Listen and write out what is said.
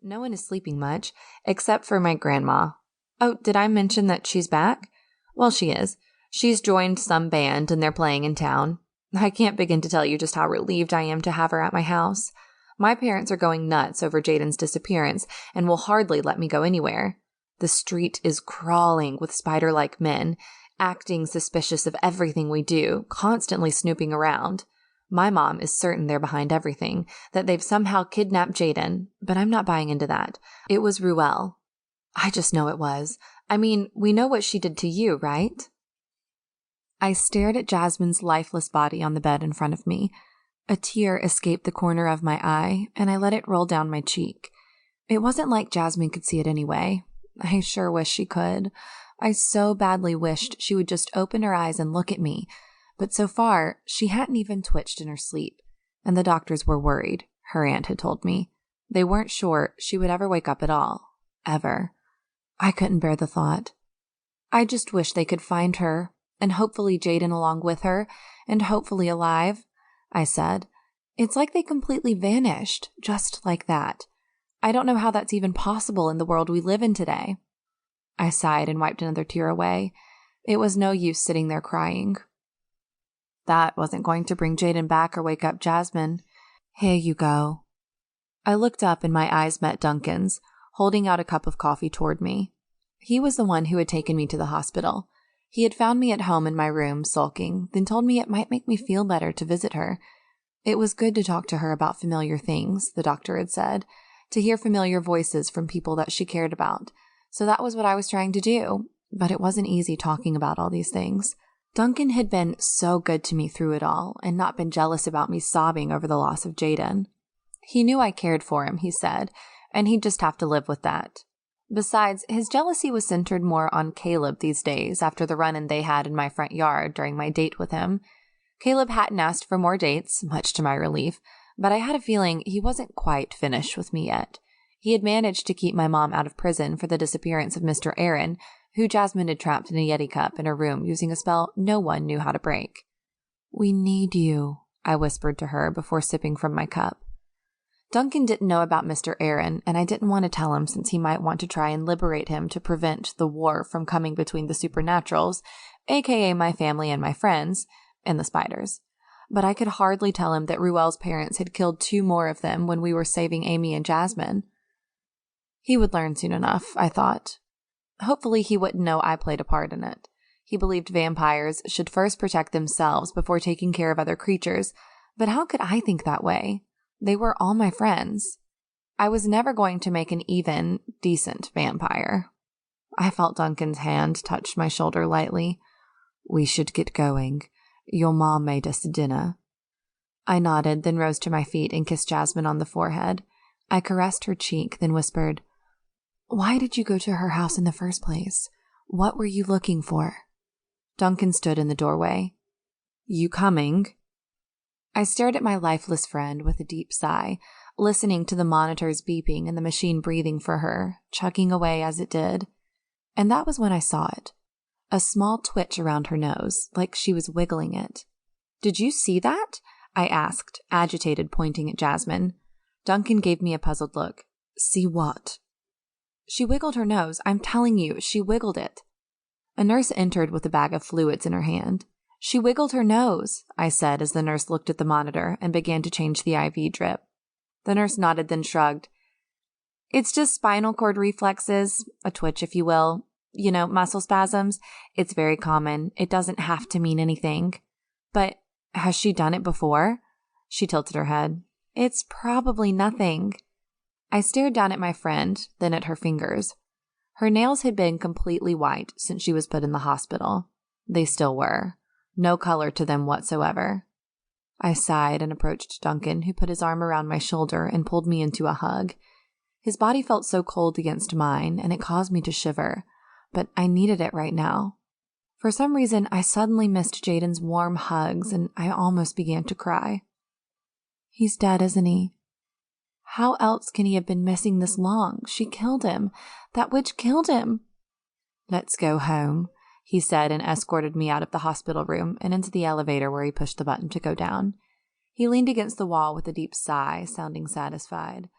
No one is sleeping much, except for my grandma. Oh, did I mention that she's back? Well, she is. She's joined some band and they're playing in town. I can't begin to tell you just how relieved I am to have her at my house. My parents are going nuts over Jayden's disappearance and will hardly let me go anywhere. The street is crawling with spider-like men, acting suspicious of everything we do, constantly snooping around. My mom is certain they're behind everything, that they've somehow kidnapped Jayden, but I'm not buying into that. It was Ruel. I just know it was. I mean, we know what she did to you, right? I stared at Jazmine's lifeless body on the bed in front of me. A tear escaped the corner of my eye, and I let it roll down my cheek. It wasn't like Jazmine could see it anyway. I sure wish she could. I so badly wished she would just open her eyes and look at me. But so far, she hadn't even twitched in her sleep, and the doctors were worried, her aunt had told me. They weren't sure she would ever wake up at all. Ever. I couldn't bear the thought. I just wished they could find her, and hopefully Jayden along with her, and hopefully alive, I said. It's like they completely vanished, just like that. I don't know how that's even possible in the world we live in today. I sighed and wiped another tear away. It was no use sitting there crying. That wasn't going to bring Jayden back or wake up Jazmine. Here you go. I looked up and my eyes met Duncan's, holding out a cup of coffee toward me. He was the one who had taken me to the hospital. He had found me at home in my room, sulking, then told me it might make me feel better to visit her. It was good to talk to her about familiar things, the doctor had said, to hear familiar voices from people that she cared about. So that was what I was trying to do, but it wasn't easy talking about all these things. Duncan had been so good to me through it all and not been jealous about me sobbing over the loss of Jayden. He knew I cared for him, he said, and he'd just have to live with that. Besides, his jealousy was centered more on Caleb these days after the run-in they had in my front yard during my date with him. Caleb hadn't asked for more dates, much to my relief, but I had a feeling he wasn't quite finished with me yet. He had managed to keep my mom out of prison for the disappearance of Mr. Aaron, who Jazmine had trapped in a Yeti cup in her room using a spell no one knew how to break. We need you, I whispered to her before sipping from my cup. Duncan didn't know about Mr. Aaron, and I didn't want to tell him since he might want to try and liberate him to prevent the war from coming between the supernaturals, aka my family and my friends, and the spiders. But I could hardly tell him that Ruel's parents had killed 2 more of them when we were saving Amy and Jazmine. He would learn soon enough, I thought. Hopefully he wouldn't know I played a part in it. He believed vampires should first protect themselves before taking care of other creatures, but how could I think that way? They were all my friends. I was never going to make an even, decent vampire. I felt Duncan's hand touch my shoulder lightly. We should get going. Your mom made us dinner. I nodded, then rose to my feet and kissed Jazmine on the forehead. I caressed her cheek, then whispered, Why did you go to her house in the first place? What were you looking for? Duncan stood in the doorway. You coming? I stared at my lifeless friend with a deep sigh, listening to the monitors beeping and the machine breathing for her, chugging away as it did. And that was when I saw it. A small twitch around her nose, like she was wiggling it. Did you see that? I asked, agitated, pointing at Jazmine. Duncan gave me a puzzled look. See what? She wiggled her nose. I'm telling you, she wiggled it. A nurse entered with a bag of fluids in her hand. She wiggled her nose, I said as the nurse looked at the monitor and began to change the IV drip. The nurse nodded, then shrugged. It's just spinal cord reflexes, a twitch if you will. You know, muscle spasms. It's very common. It doesn't have to mean anything. But has she done it before? She tilted her head. It's probably nothing. I stared down at my friend, then at her fingers. Her nails had been completely white since she was put in the hospital. They still were. No color to them whatsoever. I sighed and approached Duncan, who put his arm around my shoulder and pulled me into a hug. His body felt so cold against mine, and it caused me to shiver, but I needed it right now. For some reason, I suddenly missed Jayden's warm hugs, and I almost began to cry. He's dead, isn't he? How else can he have been missing this long? She killed him. That witch killed him. Let's go home, he said, and escorted me out of the hospital room and into the elevator where he pushed the button to go down. He leaned against the wall with a deep sigh, sounding satisfied.